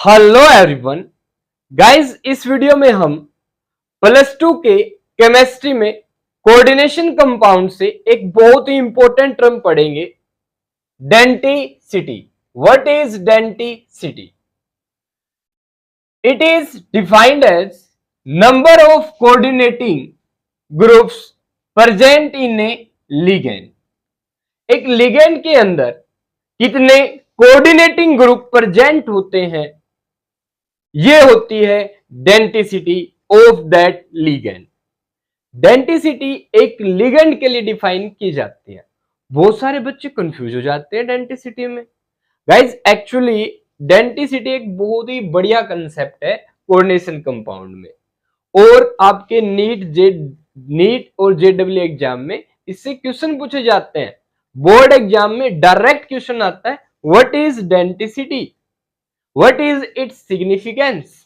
Hello everyone guys, इस video में हम +2 के केमिस्ट्री में कोऑर्डिनेशन कंपाउंड से एक बहुत ही इंपॉर्टेंट टर्म पढ़ेंगे, denticity. What is denticity? It is defined as number of coordinating groups present in a ligand. एक लिगेंड के अंदर कितने कोऑर्डिनेटिंग ग्रुप प्रेजेंट होते हैं, ये होती है denticity of that ligand. Denticity एक लिगेंड के लिए डिफाइन की जाती है। बहुत सारे बच्चे कंफ्यूज हो जाते हैं डेंटिसिटी में। गाइज, एक्चुअली डेंटिसिटी एक बहुत ही बढ़िया कंसेप्ट है कोऑर्डिनेशन कंपाउंड में, और आपके नीट और जेडब्ल्यू एग्जाम में इससे क्वेश्चन पूछे जाते हैं। बोर्ड एग्जाम में डायरेक्ट क्वेश्चन आता है, what is denticity, what is its significance,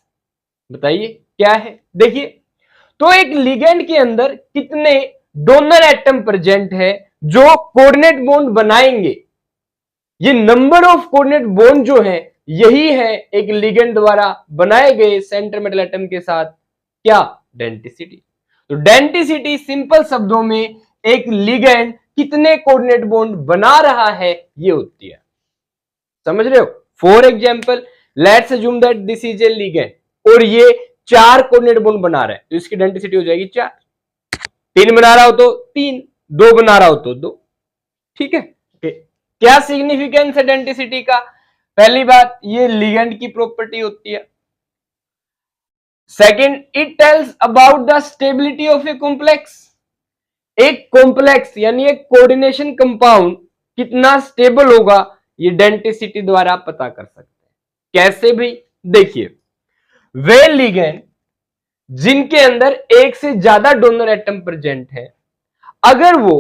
बताइए क्या है। देखिए, तो एक लिगेंड के अंदर कितने डोनर एटम प्रेजेंट है जो कोऑर्डिनेट बॉन्ड बनाएंगे, ये नंबर ऑफ कोऑर्डिनेट बॉन्ड जो है यही है एक लिगेंड द्वारा बनाए गए सेंटर मेटल एटम के साथ क्या, डेंटिसिटी। तो डेंटिसिटी सिंपल शब्दों में एक लिगेंड कितने कोऑर्डिनेट बॉन्ड बना रहा है ये होती है। समझ रहे हो? For example, let's assume that this is a ligand और ये 4 कोऑर्डिनेट बॉन्ड बना रहा है, तो इसकी डेंसिटी हो जाएगी 4। 3 बना रहा हो तो 3, 2 बना रहा हो तो 2। ठीक है, क्या सिग्निफिकेंस है डेंसिटी का? पहली बात, ये लिगेंड की प्रॉपर्टी होती है। Second, it tells about the stability of a complex. एक कॉम्प्लेक्स यानी एक कोऑर्डिनेशन कंपाउंड कितना स्टेबल होगा, ये डेंसिटी द्वारा पता कर सकते हैं। कैसे भी? देखिए, वे लिगेंड जिनके अंदर एक से ज्यादा डोनर एटम प्रेजेंट है, अगर वो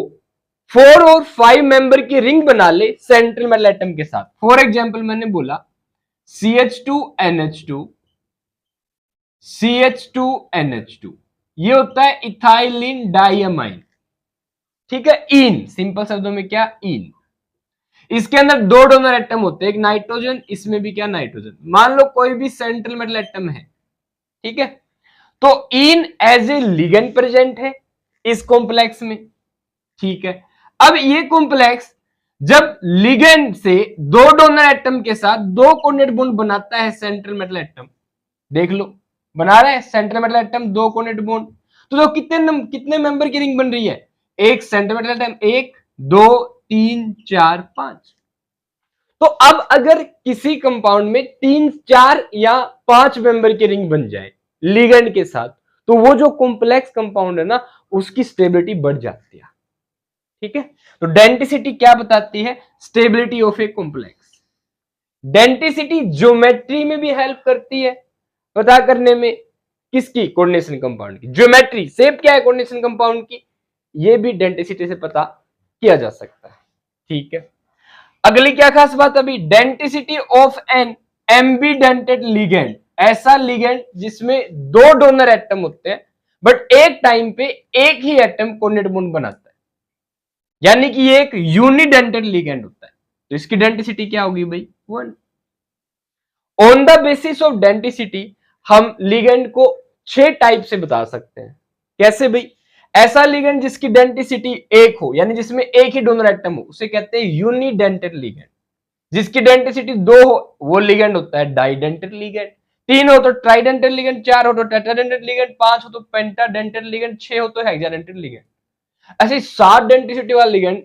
4 और 5 मेंबर की रिंग बना ले सेंट्रल मेटल एटम के साथ, फॉर एग्जांपल मैंने बोला CH2NH2, CH2NH2, ये होता है इथाइलिन डाइअमाइन। ठीक है, इन सिंपल शब्दों में क्या, इन। इसके अंदर 2 डोनर एटम होते हैं, एक नाइट्रोजन, इसमें भी क्या, नाइट्रोजन। मान लो कोई भी सेंट्रल मेटल एटम है, ठीक है, तो इन एज ए लिगेंड प्रेजेंट है इस कॉम्प्लेक्स में। ठीक है, अब ये कॉम्प्लेक्स जब लिगेंड से 2 डोनर एटम के साथ 2 कोऑर्डिनेट बॉन्ड बनाता है सेंट्रल मेटल एटम, देख लो बना रहा है central metal atom 2 coordinate bond, तो कितने मेंबर की रिंग बन रही है, एक सेंट्रल मेटल एटम, 1 2 3 4 5। तो अब अगर किसी कंपाउंड में 3 4 या 5 मेंबर की रिंग बन जाए लिगेंड के साथ, तो वो जो कॉम्प्लेक्स कंपाउंड है ना, उसकी स्टेबिलिटी बढ़ जाती है। ठीक है, तो डेंसिटी क्या बताती है, stability of a complex. Density geometry में भी हेल्प करती है पता करने में, किसकी, कोऑर्डिनेशन कंपाउंड की। ज्योमेट्री, शेप क्या है कोऑर्डिनेशन कंपाउंड की, ये भी डेंसिटी से पता किया जा सकता है। ठीक है, अगली क्या खास बात, अभी density of an ambidentate ligand, ऐसा लिगेंड जिसमें 2 डोनर एटम होते हैं बट एक टाइम पे एक ही एटम कोऑर्डिनेट बॉन्ड बनाता है, यानी कि ये एक यूनिडेंटेड लिगेंड होता है, तो इसकी डेंसिटी क्या होगी भाई, 1। On the basis of density हम लिगेंड को 6 टाइप से बता सकते हैं। कैसे भाई? ऐसा लिगेंड जिसकी डेंसिटी 1 हो, यानी जिसमें एक ही डोनर एटम हो, उसे कहते हैं यूनिडेंटेड लिगेंड। जिसकी डेंसिटी 2 हो, वो लिगेंड होता है डाइडेंटेड लिगेंड। 3 हो तो ट्राइडेंटेड लिगेंड, 4 हो तो टेट्राडेंटेड लिगेंड, 5 हो तो पेंटाडेंटेड लिगेंड, 6 हो तो हेक्साडेंटेड लिगेंड। ऐसे 7 डेंसिटी वाला लिगेंड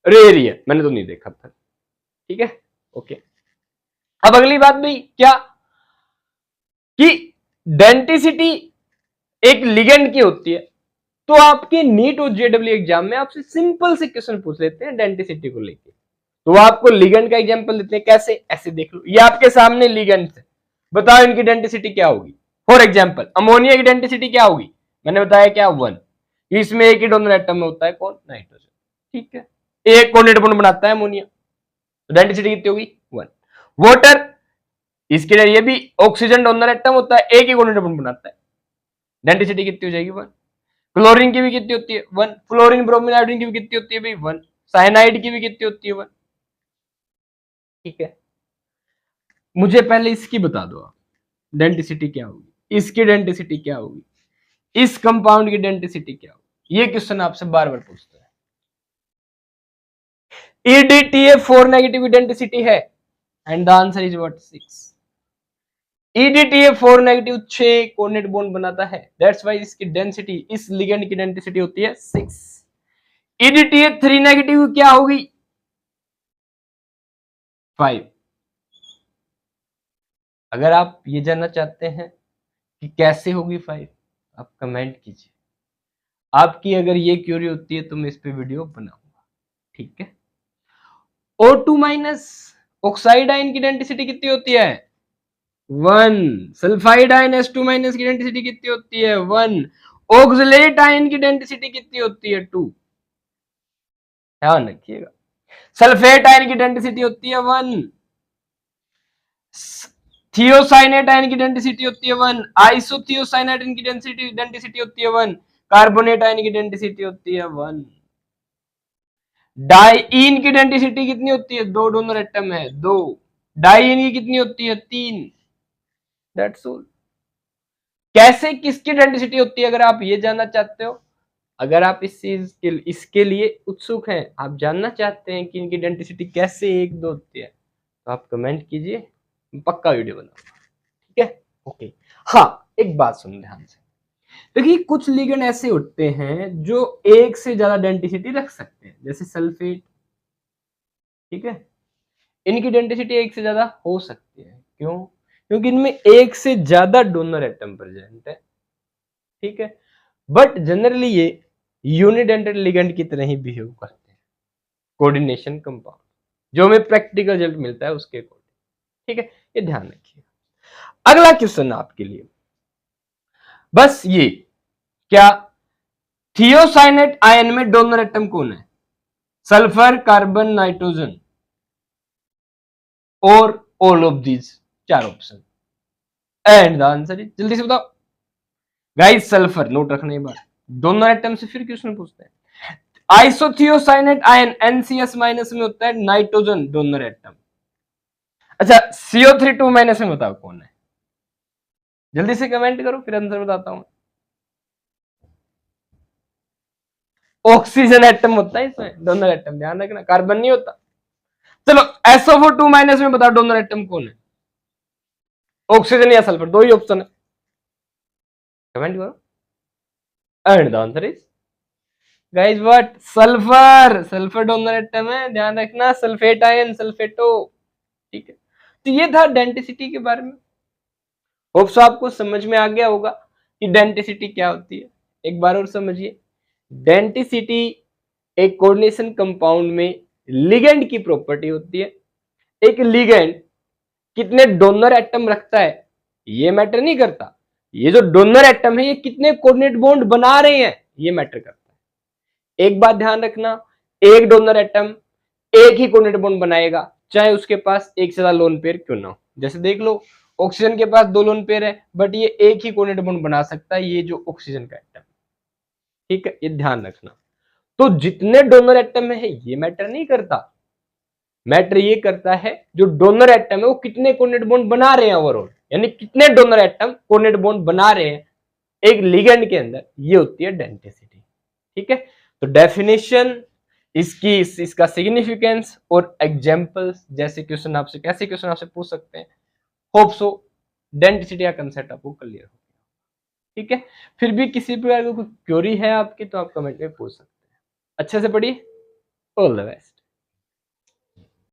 रेयर ही है, मैंने तो नहीं देखा था। ठीक है, ओके। अब अगली बात भाई क्या, कि डेंसिटी एक लिगेंड की होती है, तो आपके नीट और जेडब्ल्यू एग्जाम में आपसे सिंपल से क्वेश्चन पूछ लेते हैं डेंसिटी को लेके। तो वो आपको लिगेंड का एग्जांपल देते हैं, कैसे, ऐसे देख लो, ये आपके सामने लिगेंड है, बताओ इनकी डेंसिटी क्या होगी। फॉर एग्जांपल, अमोनिया की डेंसिटी क्या होगी, मैंने बताया क्या, 1। इसमें एक ही डोनर एटम में होता है, कौन, नाइट्रोजन। ठीक है, एक कोऑर्डिनेट बॉन्ड बनाता है अमोनिया, तो डेंसिटी कितनी होगी, 1। वाटर, इसके लिए ये भी ऑक्सीजन डोनर एटम होता है, एक ही कोऑर्डिनेट बॉन्ड बनाता है, डेंसिटी कितनी हो जाएगी, 1। क्लोरीन की भी कितनी होती है, 1। फ्लोरीन ब्रोमीन आयोडीन की भी कितनी होती है भाई, 1। साइनाइड की भी कितनी होती है, 1। ठीक है, मुझे पहले इसकी बता दो आप, डेंसिटी क्या होगी, इसकी डेंसिटी क्या होगी, इस कंपाउंड की डेंसिटी क्या होगी। ये क्वेश्चन आपसे बार बार पूछता है। EDTA 4 नेगेटिव डेंसिटी है and the answer is what 6। EDTA 4 negative 6 coordinate bond बनाता है, दैट्स व्हाई इसकी डेंसिटी, इस लिगेंड की डेंसिटी होती है 6। EDTA 3 नेगेटिव क्या होगी 5। अगर आप ये जानना चाहते हैं कि कैसे होगी 5, आप कमेंट कीजिए। आपकी अगर ये क्यूरी होती है तो मैं इस पे वीडियो बनाऊंगा, ठीक है। O2 माइनस ऑक्साइड आयन की डेंसिटी कितनी होती है 1। सल्फाइड आयन H2 माइनस की डेंसिटी कितनी होती है 1। ऑक्सलेट आयन की डेंसिटी कितनी होती है 2। ध्यान रखिएगा, सल्फेट आयन की डेंसिटी होती है 1। थियोसाइनेट आयन की डेंसिटी होती है 1। आइसोथियोसाइनेट आयन की डेंसिटी होती है 1। कार्बोनेट आयन की डेंसिटी होती है 1। डाइईन की डेंसिटी कितनी होती है, 2 डोनर एटम है 2। डाइईन की कितनी होती है 3। That's all. कैसे किसकी डेंसिटी होती है, अगर आप ये जानना चाहते हो, अगर आप इस चीज के इसके लिए उत्सुक हैं, आप जानना चाहते हैं कि इनकी डेंसिटी कैसे 1-2 होती है, तो आप कमेंट कीजिए, पक्का वीडियो बनाऊंगा, ठीक है। ओके, हाँ एक बात सुन ध्यान से, देखिए कुछ लिगेंड ऐसे होते हैं जो एक से ज्यादा डेंसिटी रख सकते हैं, जैसे सल्फेट, ठीक है। इनकी डेंसिटी एक से ज्यादा हो सकती है, क्यों, क्योंकि इनमें एक से ज्यादा डोनर एटम प्रेजेंट है, ठीक है। बट जनरली ये यूनिडेंटल लिगेंड की तरह ही बिहेव करते हैं, कोऑर्डिनेशन कंपाउंड, जो हमें प्रैक्टिकल रिजल्ट मिलता है उसके अकॉर्डिंग, ठीक है, ये ध्यान रखिए। अगला क्वेश्चन आपके लिए बस ये, क्या थियोसाइनेट आयन में डोनर एटम कौन है, सल्फर, कार्बन, नाइट्रोजन और all of these 4 option, and the answer is, जल्दी से बताओ गाइस। सल्फर, नोट रखना ये बात, डोनर एटम से फिर क्वेश्चन पूछते हैं। आइसोथियोसाइनेट आयन NCS माइनस में होता है नाइट्रोजन डोनर एटम। अच्छा CO3 2 माइनस में बताओ कौन है, जल्दी से कमेंट करो फिर आंसर बताता हूं। ऑक्सीजन एटम होता है इसमें, डोनर एटम, ध्यान रखना, कार्बन नहीं होता। चलो SO4 2 माइनस में बताओ डोनर एटम कौन है, ऑक्सीजन या सल्फर, 2 ही ऑप्शन है, कमेंट करो। And the answer is guys what, sulphur. Sulphur donor atom है, ध्यान रखना, सल्फेट आयन, सल्फेटो, ठीक है। तो ये था डेंसिटी के बारे में, होप्स आपको समझ में आ गया होगा कि डेंसिटी क्या होती है। एक बार और समझिए, डेंसिटी एक कोऑर्डिनेशन कंपाउंड में लिगेंड की प्रॉपर्टी होती है। एक लिगेंड कितने डोनर एटम रखता है ये मैटर नहीं करता, ये जो डोनर एटम है ये कितने कोऑर्डिनेट बॉन्ड बना रहे हैं ये मैटर करता है। एक बात ध्यान रखना, एक डोनर एटम एक ही कोऑर्डिनेट बॉन्ड बनाएगा, चाहे उसके पास एक से ज्यादा लोन पेयर क्यों ना हो। जैसे देख लो, ऑक्सीजन के पास 2 लोन पेयर है, बट ये एक ही कोऑर्डिनेट बॉन्ड बना सकता है, ये जो ऑक्सीजन का एटम, ठीक है, ये ध्यान रखना। तो जितने डोनर एटम है ये मैटर नहीं करता, मैटर ये करता है जो डोनर एटम है वो कितने कोऑर्डिनेट बॉन्ड बना रहे हैं ओवरऑल, यानी कितने डोनर एटम कोऑर्डिनेट बॉन्ड बना रहे हैं एक लिगेंड के अंदर, ये होती है डेंसिटी, ठीक है। तो डेफिनेशन, इसकी इसका सिग्निफिकेंस और एग्जांपल्स, जैसे क्वेश्चन आपसे, कैसे क्वेश्चन आपसे पूछ सकते हैं, होप सो डेंसिटी का कंसेप्ट आपको क्लियर हो, ठीक है। फिर भी किसी प्रकार की कोई क्वेरी है आपकी तो आप कमेंट में पूछ सकते हैं। अच्छे से पढ़िए, ऑल द बेस्ट।